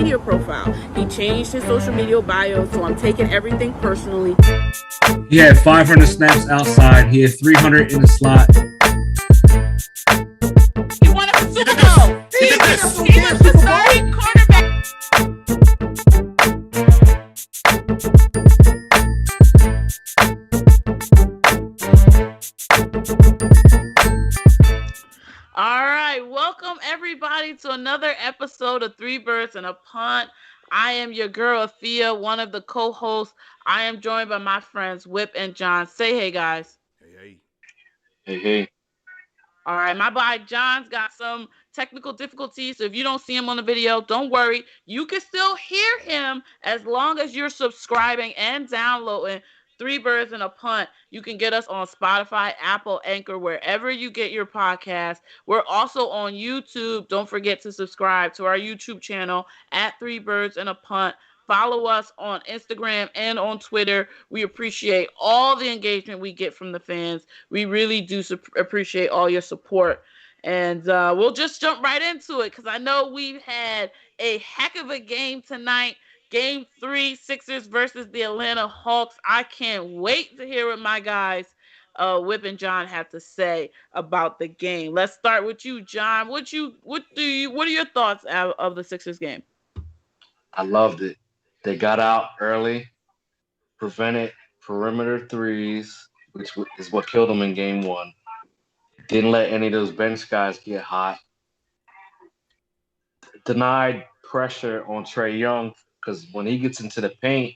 media profile. He changed his social media bio, so I'm taking everything personally. He had 500 snaps outside. He had 300 in the slot. He won a Super Bowl. He was the starting quarterback. All right, welcome everybody to another episode of Three Birds and a Punt. I am your girl Afua, one of the co-hosts. I am joined by my friends Whip and John. Say hey, guys. Hey. Hey. All right, my boy John's got some technical difficulties, so if you don't see him on the video, don't worry. You can still hear him as long as you're subscribing and downloading Three Birds and a Punt. You can get us on Spotify, Apple, Anchor, wherever you get your podcast. We're also on YouTube. Don't forget to subscribe to our YouTube channel at Three Birds and a Punt. Follow us on Instagram and on Twitter. We appreciate all the engagement we get from the fans. We really do appreciate all your support. And we'll just jump right into it because I know we've had a heck of a game tonight. Game 3, Sixers versus the Atlanta Hawks. I can't wait to hear what my guys, Whip and John, have to say about the game. Let's start with you, John. What are your thoughts of the Sixers game? I loved it. They got out early, prevented perimeter threes, which is what killed them in game 1. Didn't let any of those bench guys get hot. Denied pressure on Trae Young because when he gets into the paint,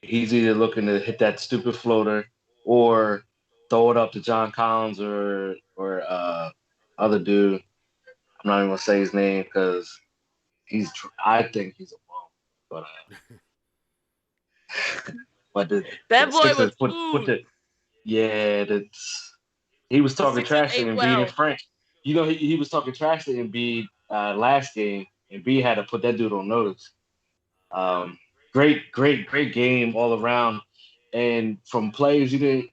he's either looking to hit that stupid floater or throw it up to John Collins or other dude. I'm not even gonna say his name because I think he's a bum, but that boy was food. He was talking trash to Embiid in French. You know, he was talking trash to Embiid last game, and Embiid had to put that dude on notice. Great game all around, and from players you didn't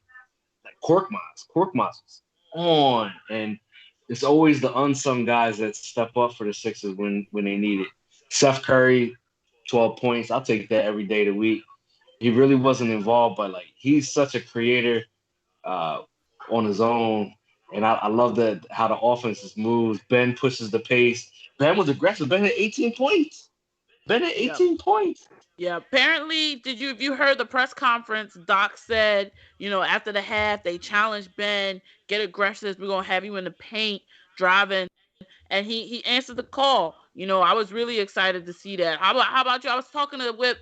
like Korkmaz was on, and it's always the unsung guys that step up for the Sixers when they need it. Seth Curry, 12 points. I'll take that every day of the week. He really wasn't involved, but like he's such a creator on his own. And I love that how the offense is moved. Ben pushes the pace. Ben was aggressive. Ben had 18 points. Points. Yeah, apparently, if you heard the press conference, Doc said, after the half, they challenged Ben, get aggressive. We're going to have you in the paint, driving. And he answered the call. I was really excited to see that. How about you? I was talking to Whip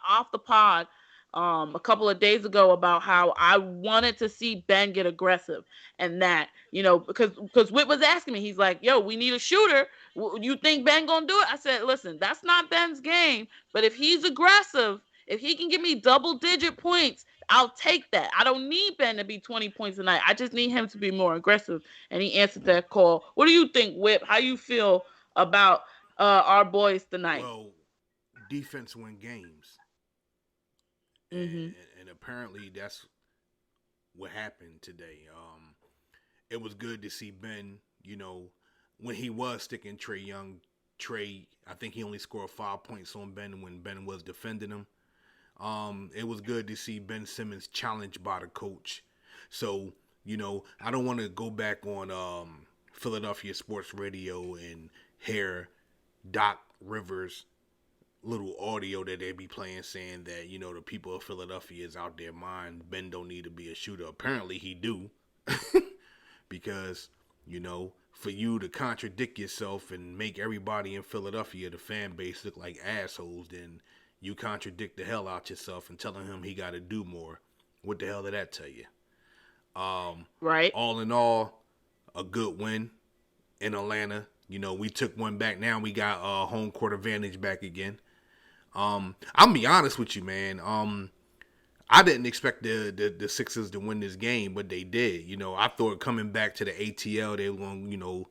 off the pod a couple of days ago about how I wanted to see Ben get aggressive and that, because Whip was asking me, he's like, yo, we need a shooter. You think Ben gonna do it? I said, listen, that's not Ben's game, but if he's aggressive, if he can give me double-digit points, I'll take that. I don't need Ben to be 20 points a night. I just need him to be more aggressive. And he answered that call. What do you think, Whip? How you feel about our boys tonight? Well, defense win games. Mm-hmm. And apparently that's what happened today. It was good to see Ben, when he was sticking Trae Young. I think he only scored 5 points on Ben when Ben was defending him. It was good to see Ben Simmons challenged by the coach. So, I don't want to go back on Philadelphia Sports Radio and hear Doc Rivers' little audio that they be playing saying that, the people of Philadelphia is out their mind. Ben don't need to be a shooter. Apparently he do. Because, for you to contradict yourself and make everybody in Philadelphia, the fan base, look like assholes, then you contradict the hell out yourself and telling him he got to do more. What the hell did that tell you? Right. All in all, a good win in Atlanta. We took one back. Now we got home court advantage back again. I'll be honest with you, man. I didn't expect the Sixers to win this game, but they did. I thought coming back to the ATL, they were going to,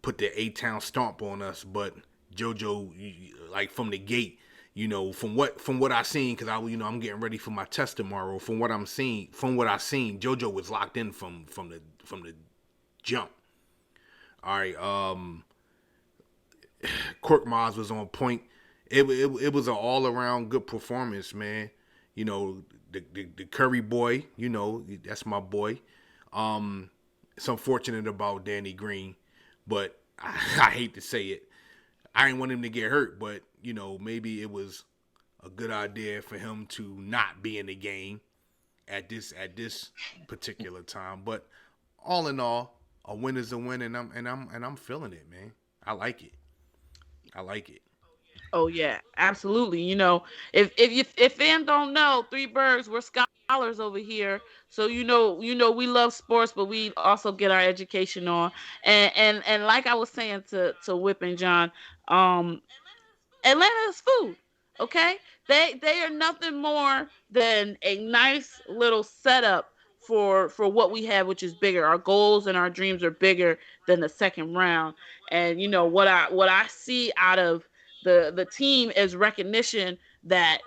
put the A-Town stomp on us. But JoJo, like from the gate, from what I seen, because I'm getting ready for my test tomorrow. From what I seen, JoJo was locked in from the jump. All right, Korkmaz was on point. it was an all around good performance, man. You know, the Curry boy, you know, that's my boy. It's unfortunate about Danny Green, but I hate to say it. I didn't want him to get hurt, but you know, maybe it was a good idea for him to not be in the game at this particular time. But all in all, a win is a win, and I'm feeling it, man. I like it. I like it. Oh yeah, absolutely. You know, if fans don't know, Three Birds, we're scholars over here. So you know we love sports, but we also get our education on. And like I was saying to Whip and John, um, Atlanta is food. Okay, they are nothing more than a nice little setup for what we have, which is bigger. Our goals and our dreams are bigger than the second round. And you know what I see out of the team is recognition that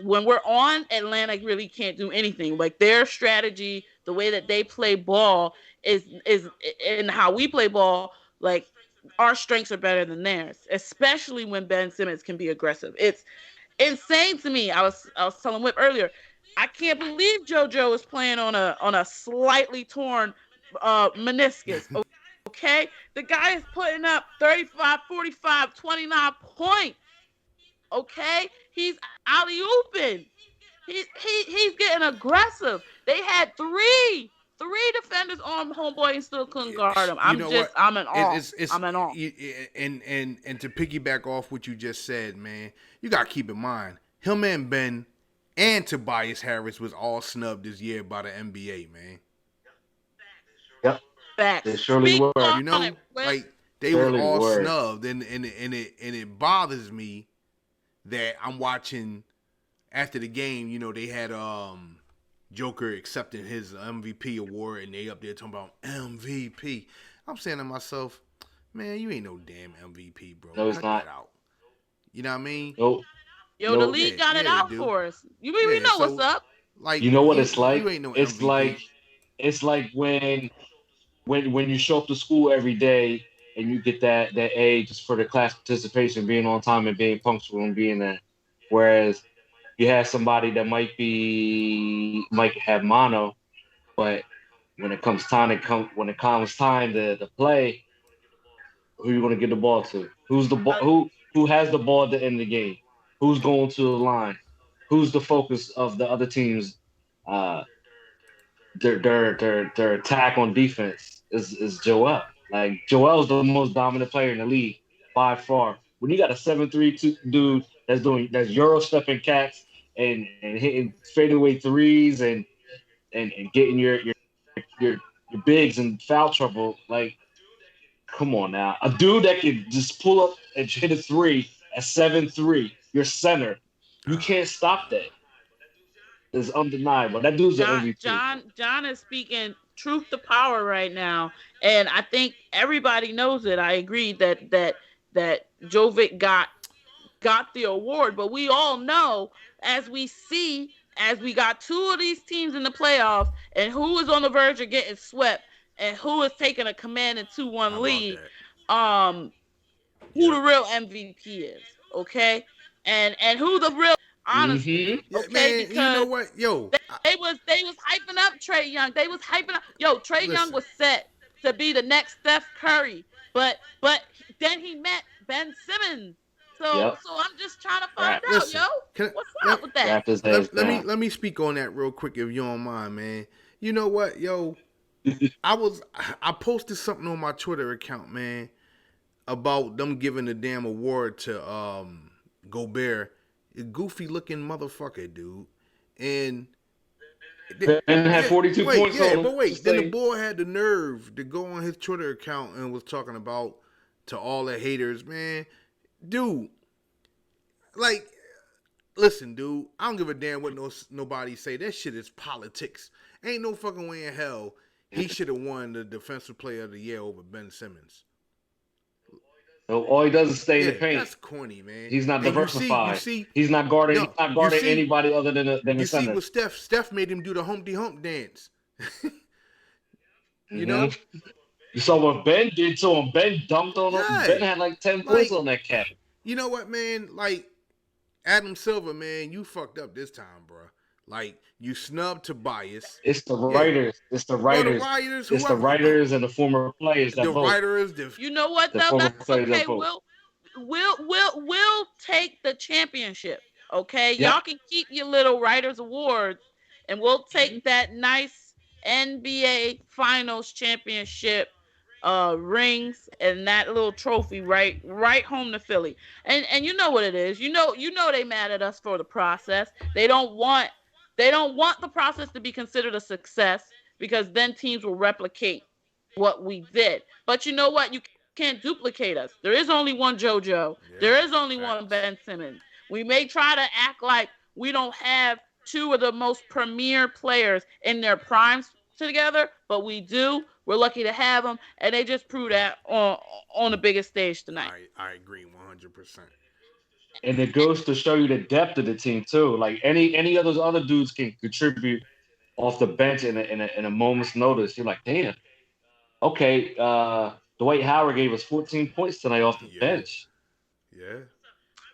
when we're on, Atlanta really can't do anything. Like their strategy, the way that they play ball is and how we play ball. Like our strengths are better than theirs, especially when Ben Simmons can be aggressive. It's insane to me. I was telling Whip earlier. I can't believe JoJo is playing on a slightly torn meniscus. Okay, the guy is putting up 35, 45, 29 points. Okay, he's alley ooping. He's getting aggressive. They had three defenders on homeboy and still couldn't guard him. You know what? I'm in awe. It's I'm in awe. and to piggyback off what you just said, man, you gotta keep in mind him and Ben and Tobias Harris was all snubbed this year by the NBA, man. Yep, Facts. they surely Speak were. You on know, it, Whip. like they were Surely all were. snubbed, and it bothers me that I'm watching after the game. You know, they had Joker accepting his MVP award, and they up there talking about MVP. I'm saying to myself, man, you ain't no damn MVP, bro. No, it's Cut not. that out. You know what I mean? Nope. Yo, the Nope. league Yeah, got it yeah, out dude. for us. We Yeah, know what's so up. like You know what you it's like? you ain't no It's like MVP. when you show up to school every day and you get that A just for the class participation, being on time and being punctual and being there. Whereas you have somebody that might have mono, but when it comes time to play, who you going to get the ball to? Who's the ball? Uh, Who has the ball at the end of the game? Who's going to the line? Who's the focus of the other team's uh, their attack on defense is Joel. Like Joel's the most dominant player in the league by far. When you got a 7'3" dude that's Euro stepping cats and hitting fadeaway threes and getting your your bigs in foul trouble, like come on now. A dude that can just pull up and hit a three at 7'3", your center. You Uh, can't stop that. It's undeniable. That dude's an MVP. John is speaking truth to power right now, and I think everybody knows it. I agree that Jovic got the award, but we all know as we see as we got two of these teams in the playoffs, and who is on the verge of getting swept, and who is taking a command and how 2-1 about lead. that? Um, who Yep. the real MVP is, okay? And who the real honestly, Mm-hmm. Yeah, okay? man. You know Because what? Yo, they was hyping up Trey Young. They was hyping up. Yo, Trey Young listen. was set to be the next Steph Curry, but then he met Ben Simmons. So Yep. so I'm just trying to find Rap. out, yo, Listen. Can, what's let, up with that? Wrap his heads let me down. let me speak on that real quick if you don't mind, man. You know what, yo? I posted something on my Twitter account, man, about them giving the damn award to Gobert. A goofy looking motherfucker, dude. And Ben had yeah, 42 wait, points yeah, on him. but wait. Just Then the saying. boy had the nerve to go on his Twitter account and was talking about to all the haters, man. Dude, like, listen, dude. I don't give a damn what nobody say. That shit is politics. Ain't no fucking way in hell he should have won the Defensive Player of the Year over Ben Simmons. So all he does is stay in the Yeah, paint. that's corny, man. He's not And you diversified. see, He's not guarding. He's no, not you guarding see, anybody other than the you see center. what Steph made him do the Humpty Hump dance. You Hmm. know? You saw what Ben did to him. Ben dunked on him. Ben Yeah. had like 10 points Like, on that cat. you know what, man? Like, Adam Silver, man, you fucked up this time, bro. Like you snubbed Tobias. It's the Yeah. writers. It's the Well, the writers. writers, It's the whoever, writers and the former players that the vote. writers, the You know what The though? former That's players okay. that vote. We'll take the championship. Okay, y'all Yep. can keep your little writers awards, and we'll take that nice NBA Finals championship rings and that little trophy right home to Philly. And you know what it is. You know they mad at us for the process. They don't want the process to be considered a success because then teams will replicate what we did. But you know what? You can't duplicate us. There is only one JoJo. There yeah, is only one Ben facts. Simmons. We may try to act like we don't have two of the most premier players in their primes together, but we do. We're lucky to have them, and they just proved that on the biggest stage tonight. I agree 100%. And it goes to show you the depth of the team too. Like any of those other dudes can contribute off the bench in a moment's notice. You're like, damn, okay. Dwight Howard gave us 14 points tonight off the Yeah, bench. yeah,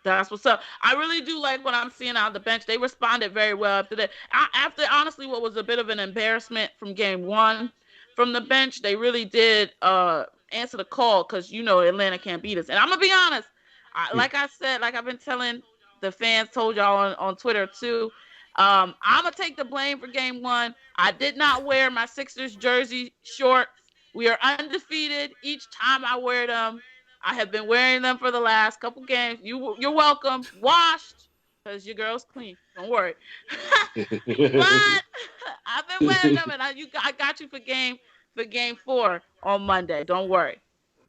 That's what's up. I really do like what I'm seeing out of the bench. They responded very well after that. After honestly, what was a bit of an embarrassment from game one, from the bench, they really did answer the call because Atlanta can't beat us. And I'm gonna be honest, like I said, like I've been telling the fans, told y'all on Twitter too. I'm gonna take the blame for game one. I did not wear my Sixers jersey shorts. We are undefeated each time I wear them. I have been wearing them for the last couple games. You're welcome. Washed because your girl's clean. Don't worry. But I've been wearing them, and I got you for game 4 on Monday. Don't worry.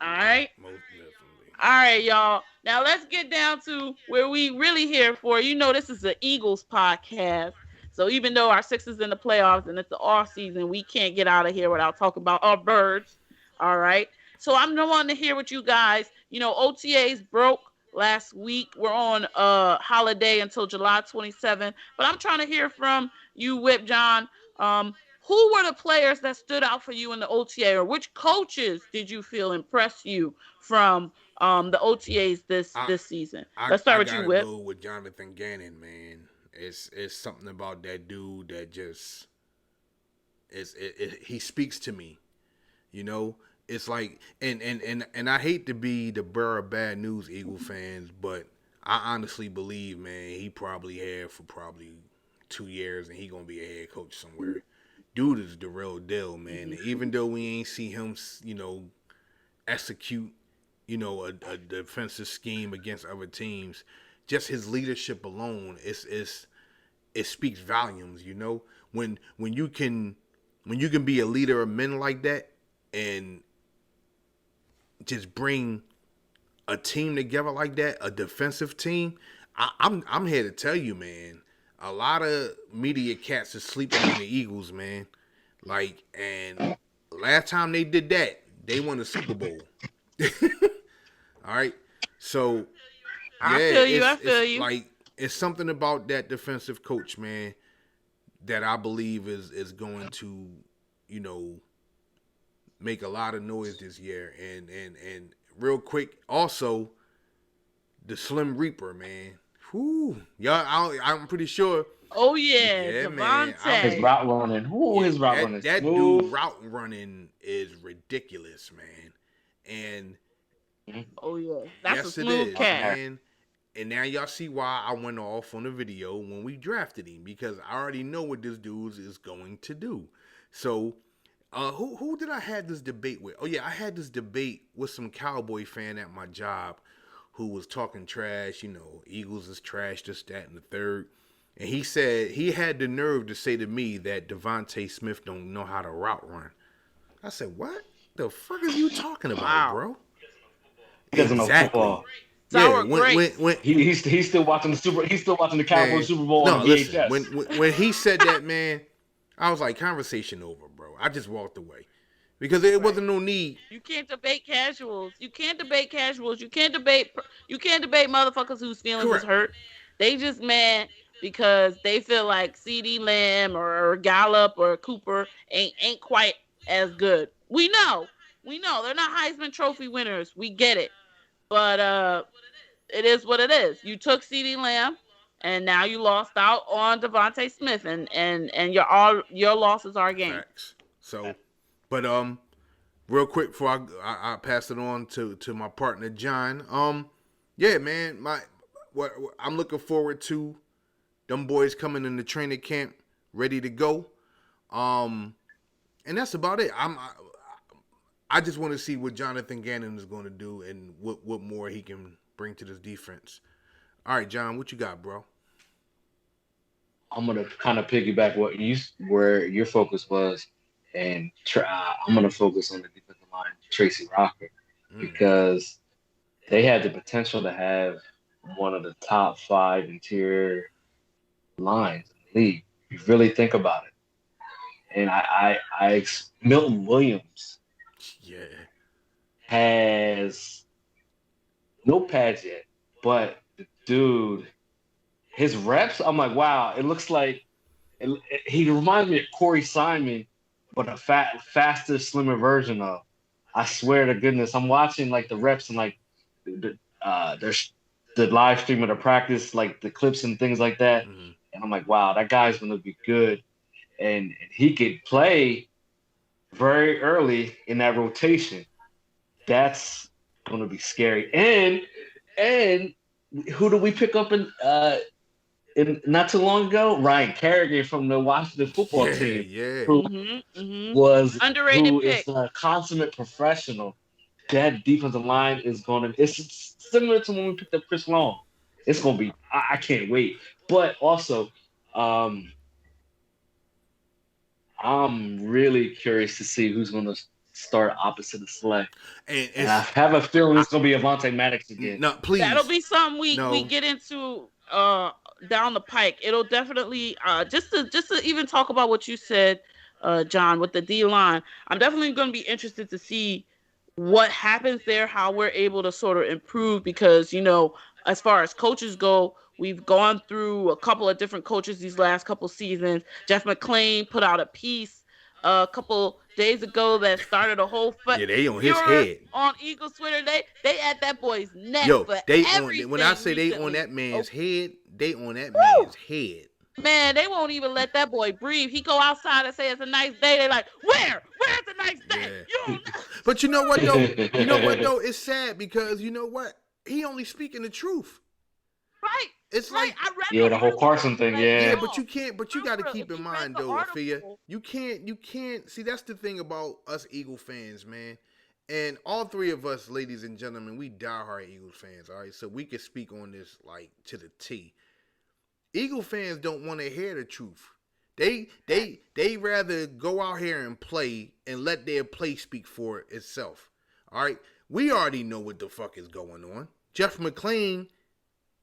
All right. most definitely. All right, y'all. Now let's get down to where we really here for. This is the Eagles podcast. So even though our Sixers in the playoffs and it's the off season, we can't get out of here without talking about our birds. All right. So I'm wanting to hear what you guys. OTAs broke last week. We're on holiday until July 27th. But I'm trying to hear from you, Whip John. Who were the players that stood out for you in the OTA, or which coaches did you feel impressed you from the OTAs I this season? I Let's start I with you, gotta Whip. go with Jonathan Gannon, man. It's something about that dude that just he speaks to me. You know, it's like and I hate to be the bearer of bad news, Eagle fans, but I honestly believe, man, he probably had for probably 2 years, and he gonna be a head coach somewhere. Dude is the real deal, man. And even though we ain't see him, execute, a defensive scheme against other teams, just his leadership alone, it speaks volumes. When you can be a leader of men like that and just bring a team together like that, a defensive team. I'm here to tell you, man. A lot of media cats are sleeping on the Eagles, man. And last time they did that, they won the Super Bowl. All right, so I yeah, feel you. it's like it's something about that defensive coach, man, that I believe is going to, make a lot of noise this year. And real quick, also the Slim Reaper, man. Whoo, y'all, I'm pretty sure. Oh yeah, Yeah, man. His Devontae. route running. Ooh, his route running. That Smooth. dude route running is ridiculous, man. And Oh yeah, that's a yes, it smooth is, cat. man. And now y'all see why I went off on the video when we drafted him, because I already know what this dude is going to do. So, who did I have this debate with? Oh yeah, I had this debate with some Cowboy fan at my job who was talking trash. Eagles is trash, this, that, and the third. And he said he had the nerve to say to me that Devontae Smith don't know how to route run. I said, what the fuck are you talking about, Wow. bro? He doesn't know football. Sour Yeah, grapes. when He's still watching the Cowboys man, Super Bowl no, on listen, VHS. when he said that, man, I was like, conversation over, bro. I just walked away because there wasn't no need. You can't debate casuals. You can't debate casuals. You can't debate. You can't debate motherfuckers whose feelings is Correct. hurt. They just mad because they feel like C.D. Lamb or Gallup or Cooper ain't quite as good. We know they're not Heisman Trophy winners. We get it, but it is what it is. You took C.D. Lamb. and now you lost out on Devontae Smith, and your losses are a game. Facts. So, but real quick before I pass it on to my partner John. Yeah, man, what I'm looking forward to them boys coming in the training camp ready to go. And that's about it. I just want to see what Jonathan Gannon is going to do and what more he can bring to this defense. All right, John, what you got, bro? I'm gonna kind of piggyback where your focus was, and I'm gonna focus on the defensive line, Tracy Rocker, because they had the potential to have one of the top 5 interior lines in the league. If you really think about it, and Milton Williams, has no pads yet, but the dude, his reps, I'm like, wow, it looks like he reminds me of Corey Simon, but a faster, slimmer version of. I swear to goodness, I'm watching like the reps and like there's the live stream of the practice, like the clips and things like that, and I'm like, wow, that guy's gonna be good, and he could play very early in that rotation. That's gonna be scary. And who did we pick up in not too long ago? Ryan Kerrigan from the Washington football team. Yeah. Was underrated who pick. Is a consummate professional. That defensive line is it's similar to when we picked up Chris Long. It's gonna be I can't wait. But also, I'm really curious to see who's gonna start opposite of Slay. And I have a feeling it's gonna be Avonte Maddox again. No, please. That'll be something we get into down the pike. It'll definitely just to even talk about what you said, John, with the D line. I'm definitely going to be interested to see what happens there, how we're able to sort of improve, because as far as coaches go, we've gone through a couple of different coaches these last couple seasons. Jeff McClain put out a piece a couple days ago that started a whole they on his head on Eagles Twitter. They at that boy's neck. When I say they on that man's head, they on that man's head. Man, they won't even let that boy breathe. He go outside and say it's a nice day. They're like, where's a nice day? Yeah. But you know what though? It's sad because you know what? He only speaking the truth. Right. It's like I read the whole Carson thing. Yeah, but you got to keep in mind though, Afua. You can't see, that's the thing about us Eagle fans, man. And all 3 of us, ladies and gentlemen, we diehard Eagles fans. All right, so we can speak on this like to the T. Eagle fans don't want to hear the truth. They rather go out here and play and let their play speak for itself. All right, we already know what the fuck is going on. Jeff McClain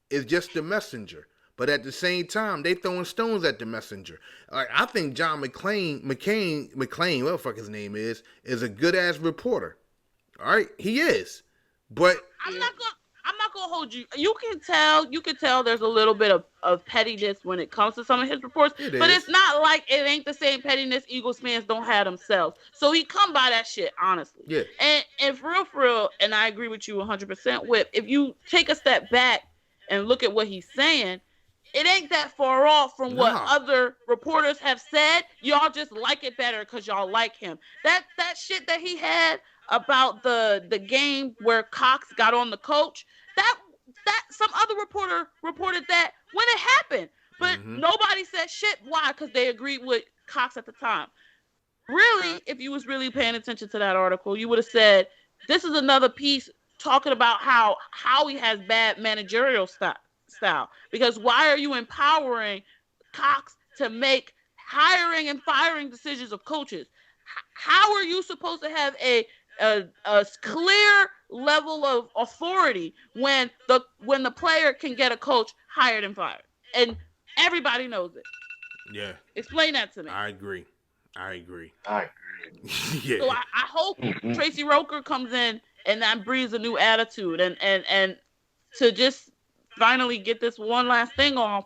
is just the messenger, but at the same time, they throwing stones at the messenger. Like, I think John McClain, what the fuck his name is a good ass reporter. All right, he is, but I'm not gonna hold you. You can tell there's a little bit of pettiness when it comes to some of his reports, but it's not like it ain't the same pettiness Eagles fans don't have themselves. So he come by that shit, honestly. Yeah. And for real, and I agree with you 100%. Whip, if you take a step back and look at what he's saying, it ain't that far off from what other reporters have said. Y'all just like it better because y'all like him. That shit that he had about the game where Cox got on the coach, that some other reporter reported that when it happened, but nobody said shit. Why? Because they agreed with Cox at the time. Really, if you was really paying attention to that article, you would have said this is another piece talking about how he has bad managerial style. Because why are you empowering Cox to make hiring and firing decisions of coaches? How are you supposed to have a clear level of authority when the player can get a coach hired and fired? And everybody knows it. Yeah. Explain that to me. I agree. Yeah. So I hope Tracy Roker comes in and that breeds a new attitude. And to just finally get this one last thing off,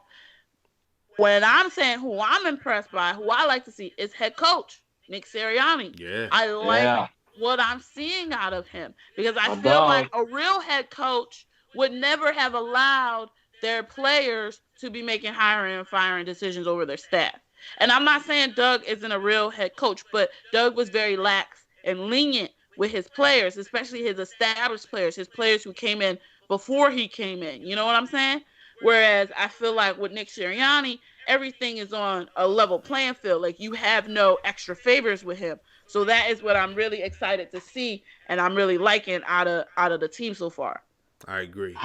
when I'm saying who I'm impressed by, who I like to see, is head coach Nick Sirianni. Yeah. I like what I'm seeing out of him, because I feel like a real head coach would never have allowed their players to be making hiring and firing decisions over their staff. And I'm not saying Doug isn't a real head coach, but Doug was very lax and lenient with his players, especially his established players, his players who came in before he came in. You know what I'm saying? Whereas I feel like with Nick Sirianni, everything is on a level playing field. Like, you have no extra favors with him. So that is what I'm really excited to see, and I'm really liking out of the team so far. I agree.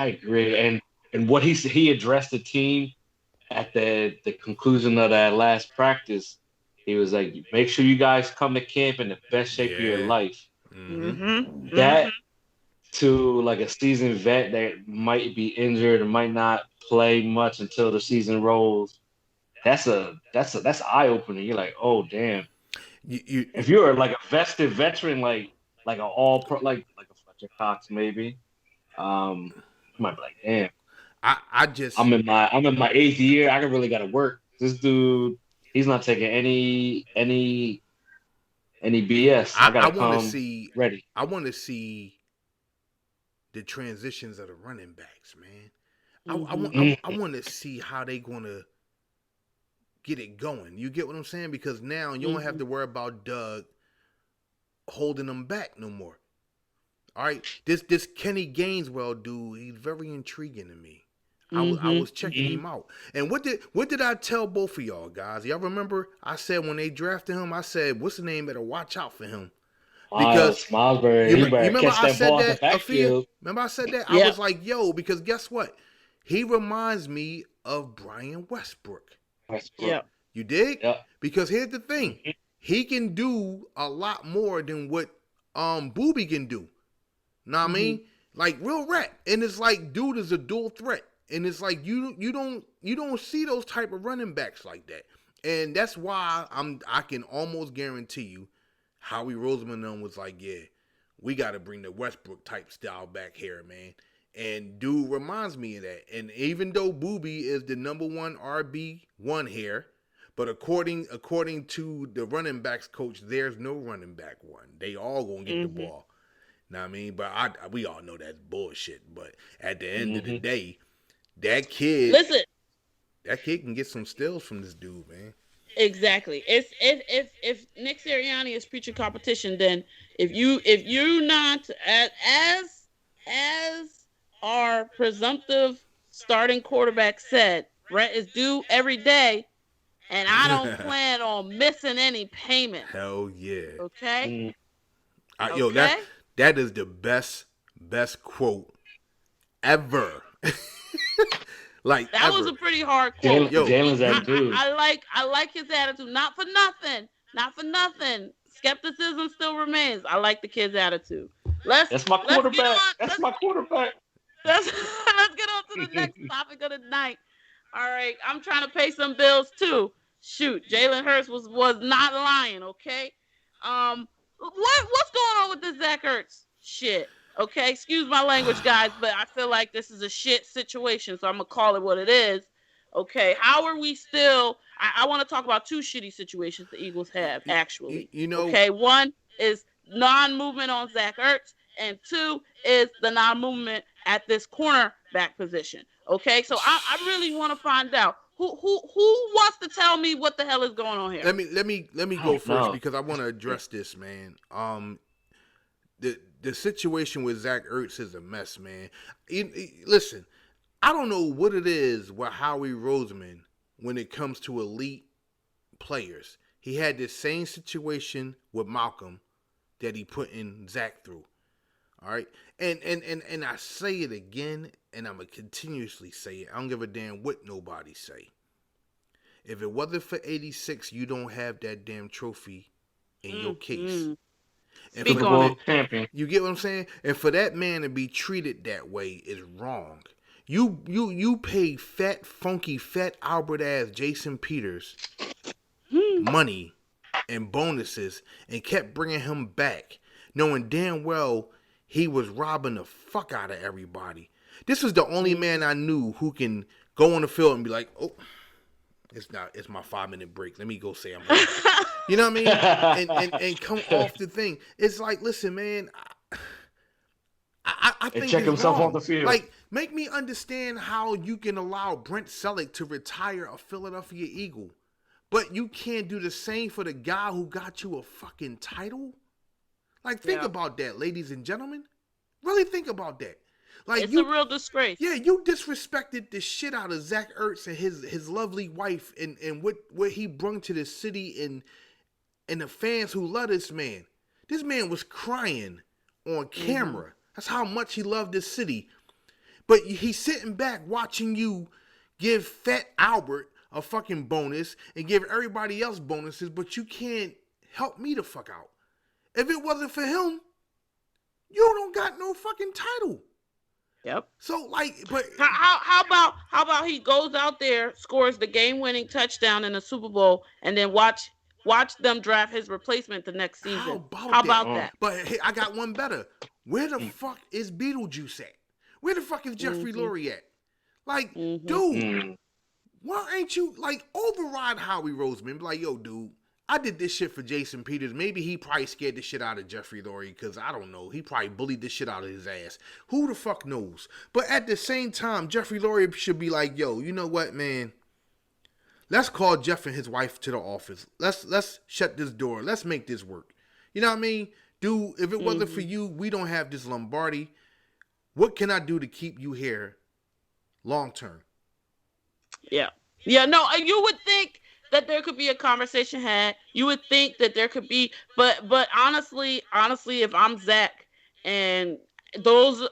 And what he addressed the team at the conclusion of that last practice. He was like, "Make sure you guys come to camp in the best shape of your life." Mm-hmm. That to like a seasoned vet that might be injured or might not play much until the season rolls. That's eye opening. You're like, oh damn. If you're like a vested veteran, like an all pro, like a Fletcher Cox maybe, you might be like, damn. I'm in my 8th year. I really got to work. This dude, he's not taking any BS. I want to see ready. I want to see the transitions of the running backs, man. I want to see how they gonna get it going. You get what I'm saying? Because now you don't have to worry about Doug holding them back no more. All right, this Kenny Gaineswell dude, he's very intriguing to me. I was checking him out. And what did I tell both of y'all guys? Y'all remember I said when they drafted him, I said, what's the name? Better watch out for him. Because you remember I said that, Afua? Remember I said that? I was like, yo, because guess what? He reminds me of Brian Westbrook. Yeah. You dig? Yeah. Because here's the thing. He can do a lot more than what Booby can do. Know what I mean? Like real rap. And it's like, dude is a dual threat. And it's like you don't see those type of running backs like that. And that's why I can almost guarantee you Howie Roseman was like, yeah, we got to bring the Westbrook type style back here, man. And dude reminds me of that. And even though Booby is the number 1 RB1 here, but according to the running backs coach, there's no running back one. They all gonna get the ball. Know what I mean? But we all know that's bullshit. But at the end of the day, that kid can get some steals from this dude, man. Exactly. If Nick Sirianni is preaching competition, then if you not as our presumptive starting quarterback said, rent is due every day, and I don't plan on missing any payment. Hell yeah. Okay. Yo, that is the best quote ever. Like that ever. Was a pretty hard quote. Jalen's that dude. I like his attitude. Not for nothing. Skepticism still remains. I like the kid's attitude. That's my quarterback. Let's get on to the next topic of the night. All right, I'm trying to pay some bills too. Shoot, Jalen Hurts was not lying. Okay. What's going on with this Zach Ertz shit? Okay, excuse my language, guys, but I feel like this is a shit situation, so I'm gonna call it what it is. Okay, how are we still? I want to talk about 2 shitty situations the Eagles have actually. Okay, one is non-movement on Zach Ertz, and 2 is the non-movement at this cornerback position. Okay, so I really want to find out who wants to tell me what the hell is going on here. Let me go first because I want to address this, man. The situation with Zach Ertz is a mess, man. Listen, I don't know what it is with Howie Roseman when it comes to elite players. He had this same situation with Malcolm that he put in Zach through. All right? And I say it again, and I'm going to continuously say it. I don't give a damn what nobody say. If it wasn't for 86, you don't have that damn trophy in your case. And Super Bowl champion. You get what I'm saying? And for that man to be treated that way is wrong. You pay funky Albert ass Jason Peters money and bonuses and kept bringing him back, knowing damn well he was robbing the fuck out of everybody. This was the only man I knew who can go on the field and be like, oh, it's my 5-minute break. Let me go say I'm right. You know what I mean? And come off the thing. It's like, listen, man, I I and think check is himself off wrong. the field. Like, make me understand how you can allow Brent Selleck to retire a Philadelphia Eagle, but you can't do the same for the guy who got you a fucking title. Like, think Yeah. about that, ladies and gentlemen. Really think about that. Like It's a you, real disgrace. yeah, you disrespected the shit out of Zach Ertz and his lovely wife and what he brung to the city and the fans who love this man. This man was crying on camera. That's how much he loved this city. But he's sitting back watching you give Fat Albert a fucking bonus and give everybody else bonuses, but you can't help me the fuck out. If it wasn't for him, you don't got no fucking title. Yep. So like, but How about he goes out there, scores the game-winning touchdown in the Super Bowl, and then watch them draft his replacement the next how season. about How that? about that? But hey, I got one better. Where the fuck is Beetlejuice at? Where the fuck is Jeffrey Lurie at? Like, dude, why ain't you like override Howie Roseman? Be like, yo, dude, I did this shit for Jason Peters. Maybe he probably scared the shit out of Jeffrey Lurie because I don't know. He probably bullied the shit out of his ass. Who the fuck knows? But at the same time, Jeffrey Lurie should be like, yo, you know what, man? Let's call Jeff and his wife to the office. Let's shut this door. Let's make this work. You know what I mean? Dude, if it wasn't for you, we don't have this Lombardi. What can I do to keep you here long term? Yeah. Yeah, no, you would think that there could be a conversation had. You would think that there could be, but honestly, if I'm Zach and those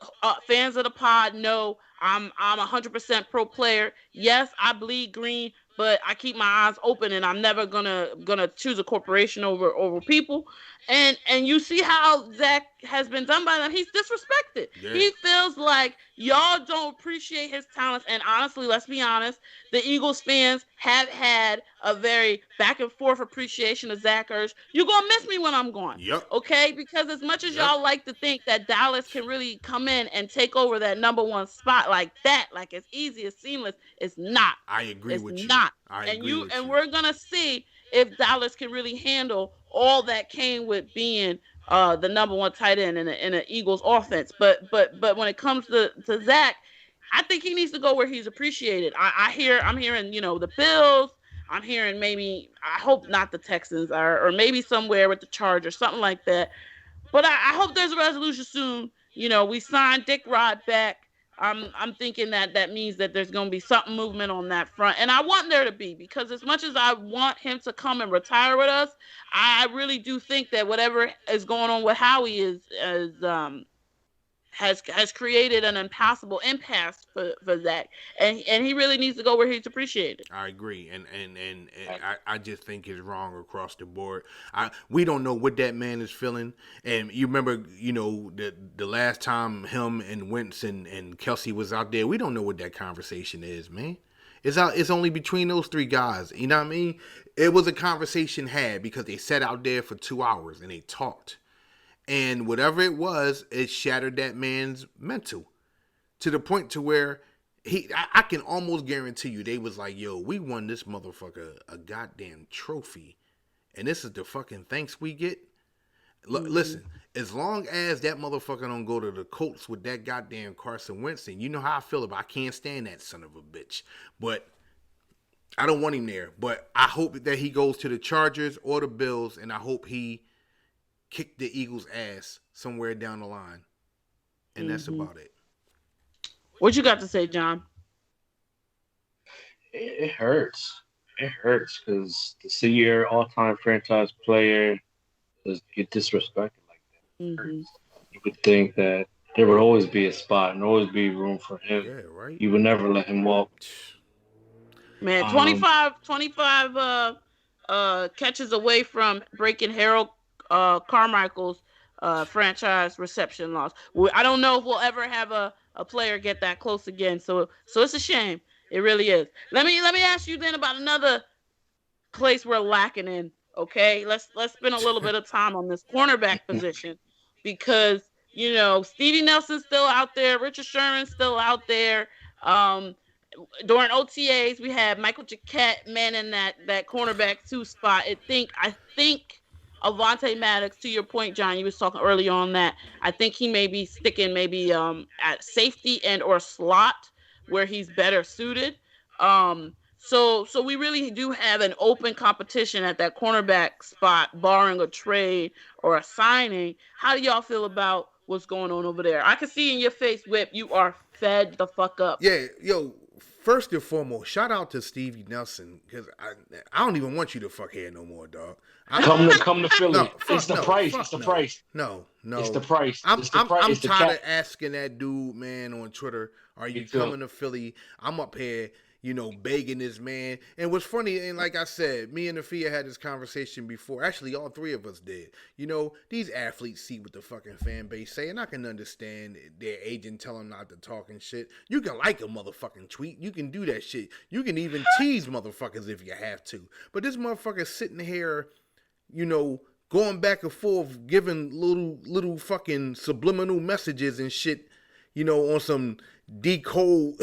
fans of the pod know I'm 100% pro player. Yes, I bleed green, but I keep my eyes open, and I'm never gonna choose a corporation over people. And you see how Zach has been done by them. He's disrespected. Yeah. He feels like y'all don't appreciate his talents. And honestly, let's be honest, the Eagles fans have had a very back and forth appreciation of Zach Ertz. You're gonna miss me when I'm gone. Yep. Okay? Because as much as Yep. y'all like to think that Dallas can really come in and take over that number one spot like that, like as easy as seamless, it's not. I agree It's with you. not. I And agree with you. we're gonna see if Dallas can really handle all that came with being the number one tight end in the Eagles offense. But when it comes to Zach, I think he needs to go where he's appreciated. I'm hearing, the Bills. I'm hearing maybe, I hope not the Texans, or maybe somewhere with the Chargers, something like that. But I hope there's a resolution soon. We signed Dick Rod back. I'm thinking that means that there's going to be something movement on that front. And I want there to be, because as much as I want him to come and retire with us, I really do think that whatever is going on with Howie has created an impossible impasse for Zach, and he really needs to go where he's appreciated. I agree, and I just think it's wrong across the board. We don't know what that man is feeling, and you remember, the last time him and Wentz and Kelsey was out there, we don't know what that conversation is, man. It's only between those three guys. You know what I mean? It was a conversation had because they sat out there for 2 hours and they talked. And whatever it was, it shattered that man's mental to the point to where I can almost guarantee you they was like, yo, we won this motherfucker a goddamn trophy. And this is the fucking thanks we get. Listen, as long as that motherfucker don't go to the Colts with that goddamn Carson Wentz, and you know how I feel about, I can't stand that son of a bitch. But I don't want him there. But I hope that he goes to the Chargers or the Bills, and I hope he kick the Eagles' ass somewhere down the line. And that's about it. What you got to say, John? It hurts. It hurts because to see your all-time franchise player just get disrespected like that. Mm-hmm. You would think that there would always be a spot and always be room for him. Yeah, right. You would never let him walk. Man, 25 catches away from breaking Harold Carmichael's franchise reception loss. I don't know if we'll ever have a player get that close again. So it's a shame. It really is. Let me ask you then about another place we're lacking in. Okay, let's spend a little bit of time on this cornerback position, because Stevie Nelson's still out there, Richard Sherman's still out there. During OTAs, we had Michael Jacquet manning that cornerback 2 spot. I think Avonte Maddox, to your point, John, you was talking earlier on that. I think he may be sticking maybe at safety and or slot where he's better suited. So we really do have an open competition at that cornerback spot, barring a trade or a signing. How do y'all feel about what's going on over there? I can see in your face, Whip, you are fed the fuck up. Yeah, yo. First and foremost, shout out to Stevie Nelson because I don't even want you to fuck here no more, dog. Come to Philly. No, It's the price. It's the price. No. It's the price. I'm It's the price. I'm It's the tired of cap. asking that dude, man, on Twitter, are you Me too. coming to Philly? I'm up here, begging this man. And what's funny, and like I said, me and Afua had this conversation before. Actually, all three of us did. These athletes see what the fucking fan base say, and I can understand their agent telling them not to talk and shit. You can like a motherfucking tweet. You can do that shit. You can even tease motherfuckers if you have to. But this motherfucker sitting here, going back and forth, giving little fucking subliminal messages and shit, on some decode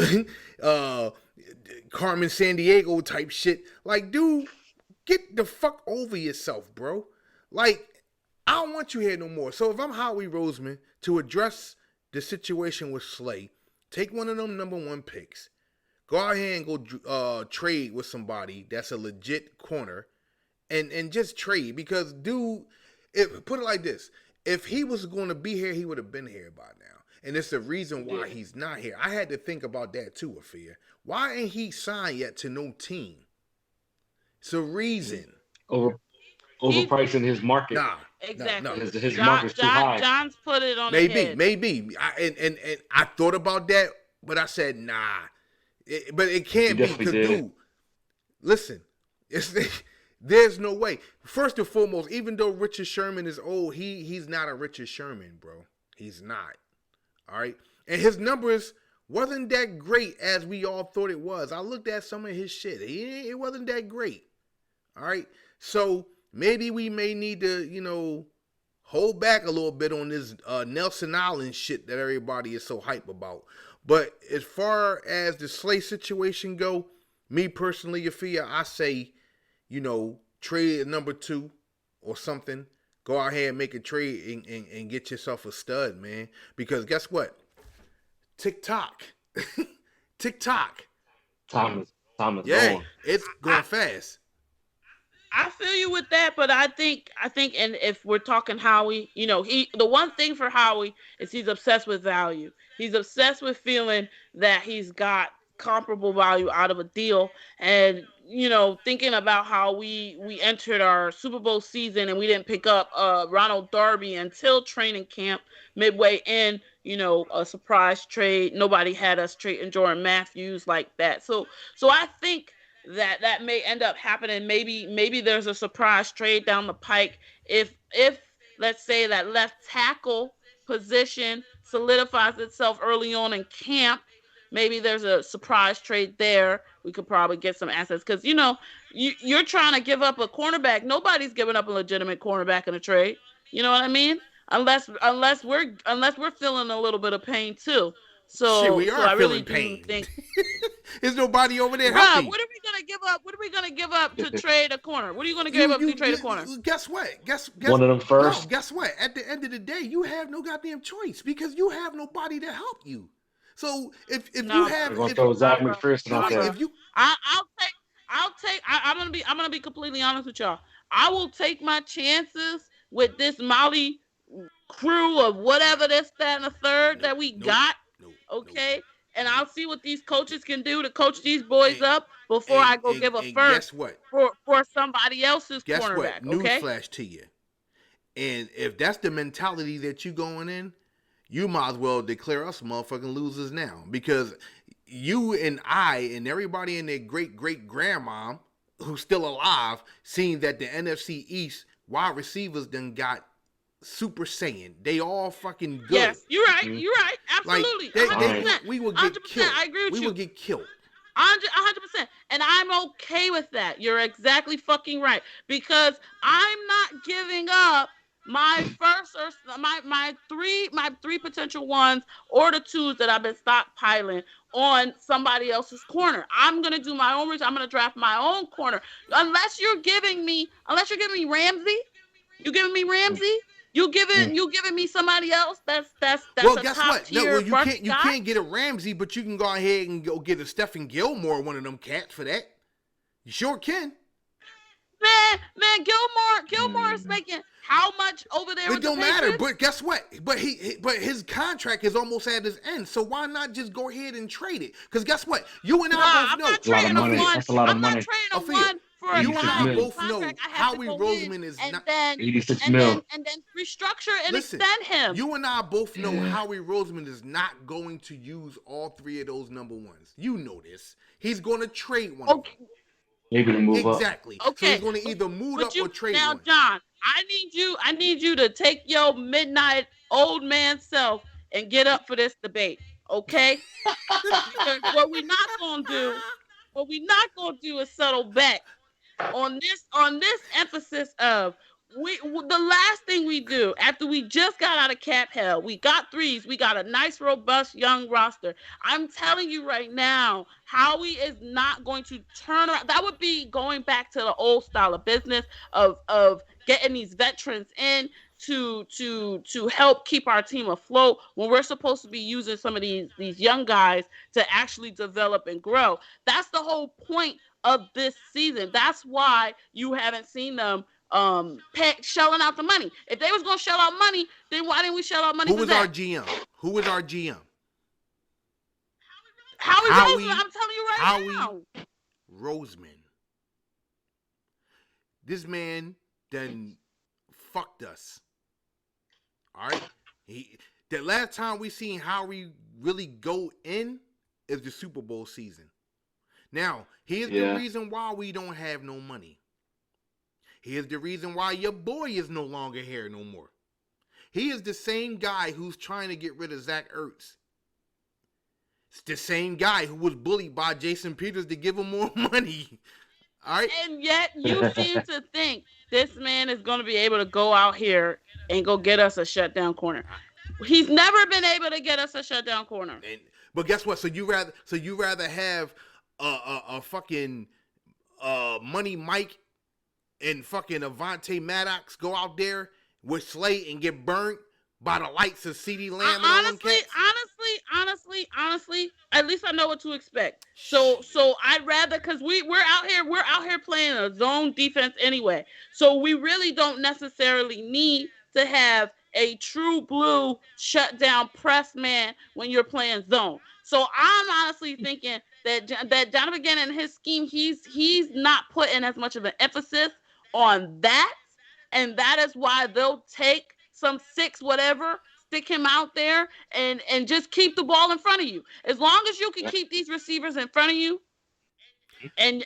Carmen Sandiego type shit. Like, dude, get the fuck over yourself, bro. Like, I don't want you here no more. So if I'm Howie Roseman, to address the situation with Slay, take one of them number one picks, go out here and go trade with somebody that's a legit corner, and just trade. Because, dude, put it like this. If he was going to be here, he would have been here by now. And it's the reason why he's not here. I had to think about that too, Afua. Why ain't he signed yet to no team? It's a reason. Overpricing his market. Nah. Exactly. No. His market's too high. John's put it on the head. Maybe. And I thought about that, but I said, nah. But it can't be. Because, dude, listen, there's no way. First and foremost, even though Richard Sherman is old, he's not a Richard Sherman, bro. He's not. All right? And his numbers wasn't that great as we all thought it was. I looked at some of his shit. It wasn't that great. All right? So maybe we may need to, hold back a little bit on this Nelson Island shit that everybody is so hype about. But as far as the Slay situation go, me personally, Afua, I say, trade at number 2 or something. Go out here and make a trade and get yourself a stud, man. Because guess what? TikTok. Time is going. It's going fast. I feel you with that, but I think, and if we're talking Howie, the one thing for Howie is he's obsessed with value. He's obsessed with feeling that he's got comparable value out of a deal, and thinking about how we entered our Super Bowl season and we didn't pick up Ronald Darby until training camp midway in, a surprise trade. Nobody had us trading Jordan Matthews like that. So I think that may end up happening. Maybe there's a surprise trade down the pike if let's say that left tackle position solidifies itself early on in camp. Maybe there's a surprise trade there. We could probably get some assets because you're trying to give up a cornerback. Nobody's giving up a legitimate cornerback in a trade. You know what I mean? Unless we're feeling a little bit of pain too. So shit, we are I really feeling pain. think there's nobody over there Rob, helping. what are we gonna give up? What are we gonna give up to trade a corner? What are you gonna give up to trade a corner? Guess what? Guess one of them first. No, guess what? At the end of the day, you have no goddamn choice because you have nobody to help you. So if you have, we're gonna throw Zach McPherson out there. I'm gonna be completely honest with y'all. I will take my chances with this Molly crew of whatever this, that, and the third that we got. Okay. And I'll see what these coaches can do to coach these boys up before I go give a first for somebody else's cornerback. Guess what? Okay? Newsflash to you. And if that's the mentality that you going in, you might as well declare us motherfucking losers now. Because you and I and everybody and their great-great-grandma who's still alive seeing that the NFC East wide receivers done got Super Saiyan. They all fucking good. Yes, you're right. You're right. Absolutely. Like, 100%. we will get 100%. killed. I agree with you. We will get killed. 100%. And I'm okay with that. You're exactly fucking right. Because I'm not giving up my first or my three potential ones or the twos that I've been stockpiling on somebody else's corner. I'm gonna do my own research. I'm gonna draft my own corner. Unless you're giving me Ramsey, You giving me Ramsey? You giving me somebody else that's Well, a guess top what? No, tier well you rush can't guy? get a Ramsey, but you can go ahead and go get a Stephen Gilmore, one of them cats for that. You sure can. Man, Gilmore is making how much over there It with the don't matter. Patriots? But guess what? But his contract is almost at his end. So why not just go ahead and trade it? Because guess what? You and Nah, I both I'm know. not That's a lot of trading a money. Afia, one. That's a lot of I'm not money. trading a Afia, one for a you and 86 I guy whose mil. both know contract I have to Howie go in Roseman is and not. then 86 and mil. then and then restructure and Listen, extend him. you and I both know Yeah. Howie Roseman is not going to use all three of those number ones. You know this. He's going to trade one of them. Okay, Maybe to move up. Exactly. So he's okay. going to either move But up or you trade now, one. John, I need you to take your midnight old man self and get up for this debate, okay? Because what we not gonna do is settle back on this emphasis of the last thing we do after we just got out of cap hell, we got threes, we got a nice robust young roster. I'm telling you right now, Howie is not going to turn around. That would be going back to the old style of business of getting these veterans in to help keep our team afloat when we're supposed to be using some of these young guys to actually develop and grow. That's the whole point of this season. That's why you haven't seen them shelling out the money. If they was gonna shell out money, then why didn't we shell out money Who for was our Zach? GM? Who was our GM? Howie Roseman, Howie I'm telling you right Howie now. Roseman. This man done fucked us. All right. The last time we seen Howie really go in is the Super Bowl season. Now, here's the reason why we don't have no money. Here's the reason why your boy is no longer here no more. He is the same guy who's trying to get rid of Zach Ertz. It's the same guy who was bullied by Jason Peters to give him more money. All right. And yet you seem to think this man is going to be able to go out here and go get us a shutdown corner. He's never been able to get us a shutdown corner. But guess what? So you rather have a fucking Money Mike and fucking Avante Maddox go out there with Slay and get burnt by the lights of CD Lamb and all them cats? Honestly, at least I know what to expect. So I'd rather, because we're out here playing a zone defense anyway. So we really don't necessarily need to have a true blue shutdown press man when you're playing zone. So I'm honestly thinking that Jonathan Gannon and his scheme, he's not putting as much of an emphasis on that, and that is why they'll take some six whatever, stick him out there, and just keep the ball in front of you. As long as you can keep these receivers in front of you, and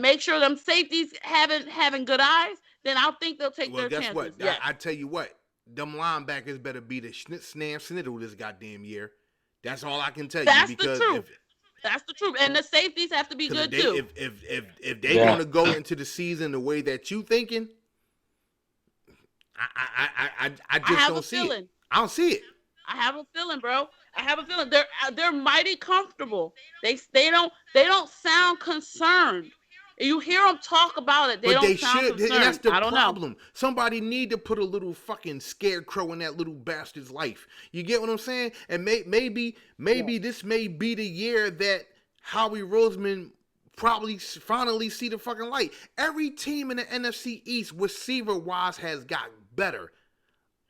make sure them safeties having good eyes, then I'll think they'll take their chances. Well, guess what? Yes. I tell you what, them linebackers better be the snam sniddle this goddamn year. That's all I can tell you. Because the truth. That's the truth. And the safeties have to be good too. If they want to go into the season the way that you thinking, I just don't see it. I don't see it. I have a feeling, bro. I have a feeling they're mighty comfortable. They don't sound concerned. You hear them talk about it, they don't sound concerned. And that's the I don't problem. know. Somebody need to put a little fucking scarecrow in that little bastard's life. You get what I'm saying? And maybe this may be the year that Howie Roseman probably finally see the fucking light. Every team in the NFC East receiver-wise has got better.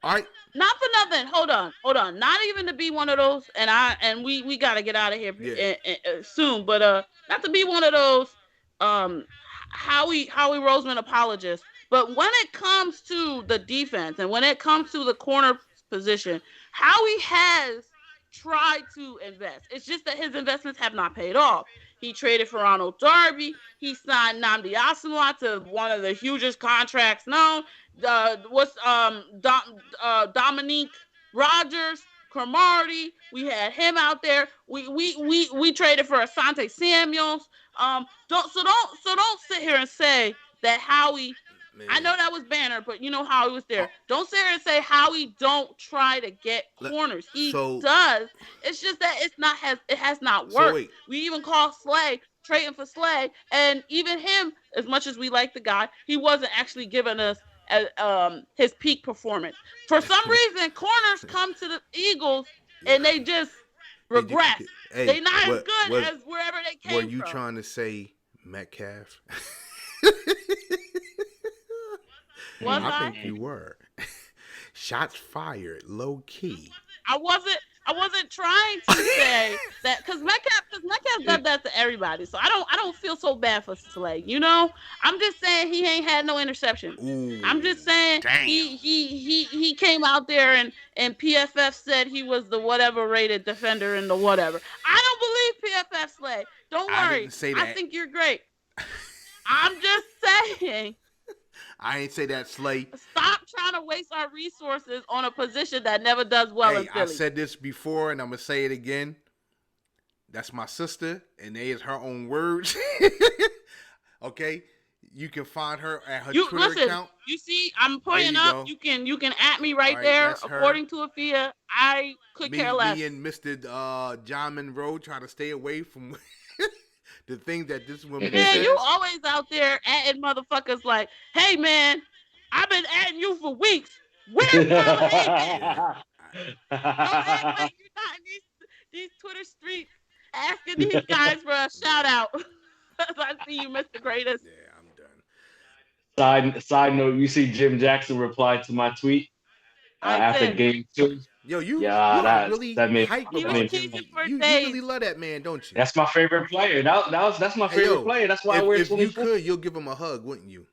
All right. Not for nothing. Hold on. Not even to be one of those. And we gotta get out of here soon. But not to be one of those Howie Roseman apologists. But when it comes to the defense and when it comes to the corner position, Howie has tried to invest. It's just that his investments have not paid off. He traded for Ronald Darby. He signed Nnamdi Asomugha to one of the hugest contracts known. Dominique Rogers, Cromartie. We had him out there. We traded for Asante Samuels. Don't sit here and say that Howie. Man. I know that was Banner, but you know Howie was there. Don't sit here and say Howie don't try to get corners. He does. It's just that it has not worked. We even called Slay, trading for Slay, and even him, as much as we like the guy, he wasn't actually giving us his peak performance. For some reason, corners come to the Eagles and they just regress. Hey, they not as good as wherever they came from. Were you trying to say Metcalf? I think you were. Shots fired, low key. I wasn't trying to say that because Metcalf does that to everybody. So I don't feel so bad for Slay. You know, I'm just saying he ain't had no interceptions. Ooh, I'm just saying he came out there and PFF said he was the whatever rated defender and the whatever. I don't believe PFF Slay. Don't worry. I didn't say that. I think you're great. I'm just saying. I ain't say that, Slay. Stop trying to waste our resources on a position that never does well in Philly. I said this before, and I'm going to say it again. That's my sister, and they is her own words. Okay? You can find her at her Twitter account. You see, I'm pointing up. You can at me right there. According to Afua, I could care less. Me and Mr. John Monroe try to stay away from... the thing that this woman says. You always out there atting motherfuckers like, hey man, I've been atting you for weeks. Where's my Don't act like you're not in these Twitter streets asking these guys for a shout out. I see you, Mr. Greatest. Yeah, I'm done. Side note, you see Jim Jackson replied to my tweet after game 2. Yo, you really hype about him. You really love that man, don't you? That's my favorite player. That's my favorite player. That's why I wear 24. If you could, you'll give him a hug, wouldn't you?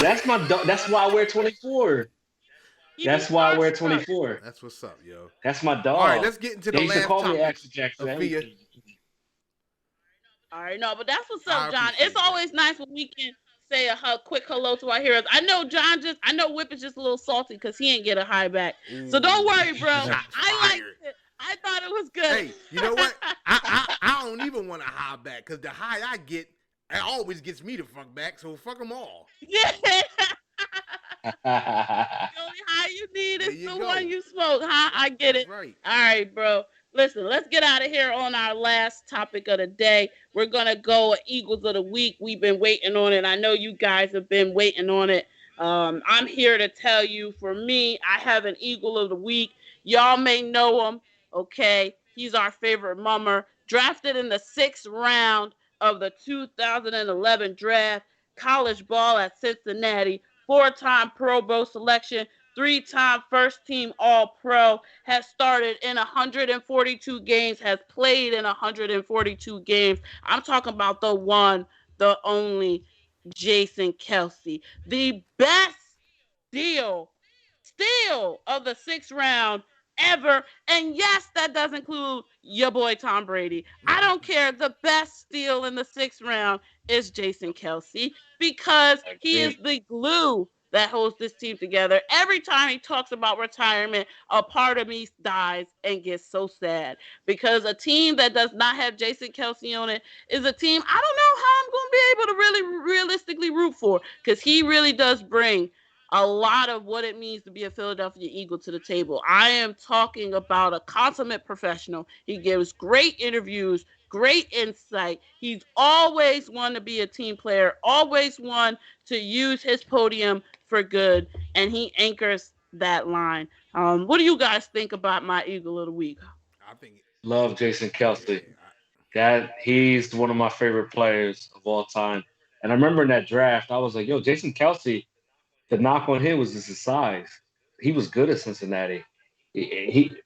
That's why I wear 24. That's why I wear 24. That's what's up, yo. That's my dog. All right, let's get into the last topic. Action Jackson. All right, no, but that's what's up, John. It's always nice when we can say a quick hello to our heroes. I know Whip is just a little salty because he ain't get a high back. So don't worry, bro. I liked it. I thought it was good. Hey, you know what? I don't even want a high back because the high I get, it always gets me to fuck back. So fuck them all. Yeah. The only high you need is the one you smoke, huh? I get it. Right. All right, bro. Listen, let's get out of here on our last topic of the day. We're going to go Eagles of the Week. We've been waiting on it. I know you guys have been waiting on it. I'm here to tell you, for me, I have an Eagle of the Week. Y'all may know him, okay? He's our favorite mummer. Drafted in the 6th round of the 2011 draft. College ball at Cincinnati. 4-time Pro Bowl selection. 3-time first-team All-Pro, has started in 142 games, has played in 142 games. I'm talking about the one, the only Jason Kelce. The best steal of the 6th round ever. And yes, that does include your boy Tom Brady. I don't care. The best steal in the 6th round is Jason Kelce because he is the glue that holds this team together. Every time he talks about retirement, a part of me dies and gets so sad because a team that does not have Jason Kelce on it is a team I don't know how I'm going to be able to really realistically root for because he really does bring a lot of what it means to be a Philadelphia Eagle to the table. I am talking about a consummate professional. He gives great interviews, great insight. He's always wanted to be a team player, always wanted to use his podium for good, and he anchors that line. What do you guys think about my Eagle of the Week? I think love Jason Kelce. That he's one of my favorite players of all time. And I remember in that draft, I was like, yo, Jason Kelce, the knock on him was just his size. He was good at Cincinnati. He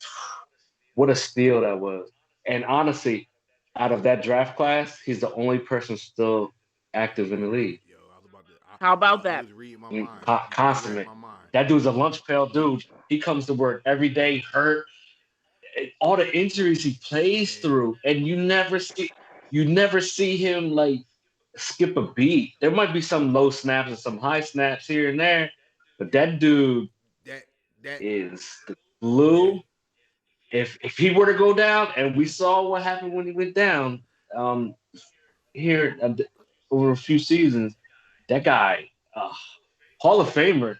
what a steal that was. And honestly, out of that draft class, he's the only person still active in the league. Yo, how about that? Consummate. That dude's a lunch pail dude. He comes to work every day, hurt. All the injuries he plays through, and you never see him like skip a beat. There might be some low snaps and some high snaps here and there, but that dude that is the glue. If he were to go down, and we saw what happened when he went down here over a few seasons, that guy, Hall of Famer.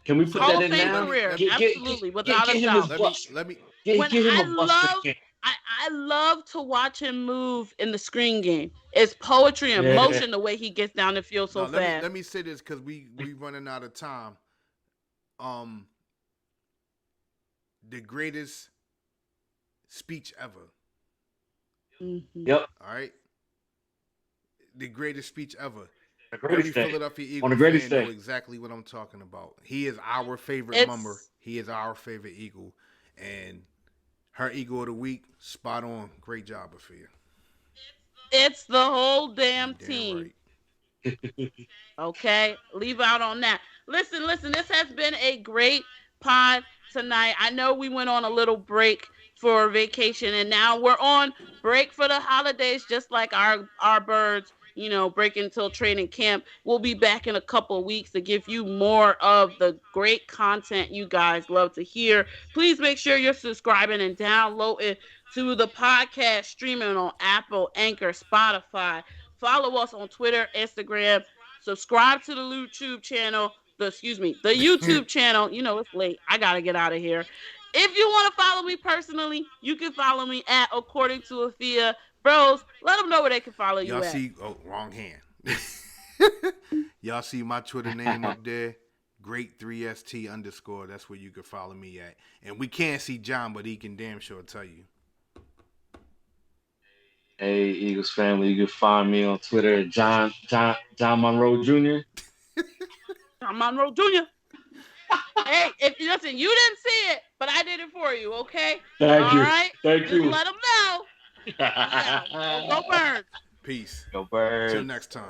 Can we put Hall that in now? Career. Absolutely, without a doubt. Let me When I love I love to watch him move in the screen game. It's poetry and Yeah. motion the way he gets down the field so No, fast. let me say this because we running out of time. Um, the greatest speech ever. Mm-hmm. Yep. All right, the greatest speech ever. The Every greatest thing. Philadelphia On Eagle the greatest fan know thing. exactly what I'm talking about. He is our favorite mummer. It's He is our favorite Eagle, and her Eagle of the week, spot on. Great job, Afia. it's the whole You damn damn team. right. Okay, leave out on that. Listen. This has been a great pod tonight. I know we went on a little break for vacation, and now we're on break for the holidays, just like our birds. You know, break until training camp. We'll be back in a couple of weeks to give you more of the great content you guys love to hear. Please make sure you're subscribing and downloading to the podcast, streaming on Apple, Anchor, Spotify. Follow us on Twitter, Instagram. Subscribe to the YouTube channel. The YouTube channel. You know it's late. I gotta get out of here. If you want to follow me personally, you can follow me at According to Afia. Bros, let them know where they can follow Y'all you at. see? Oh, wrong hand. Y'all see my Twitter name up there? Great3st _ That's where you can follow me at. And we can't see John, but he can damn sure tell you. Hey, Eagles family, you can find me on Twitter at John Monroe Jr. I'm Monroe Jr. Hey, if you listen, you didn't see it, but I did it for you, okay? Thank All you. right? Thank Just you. let them know. Peace out. Go Birds. Peace. Go Birds. Till next time.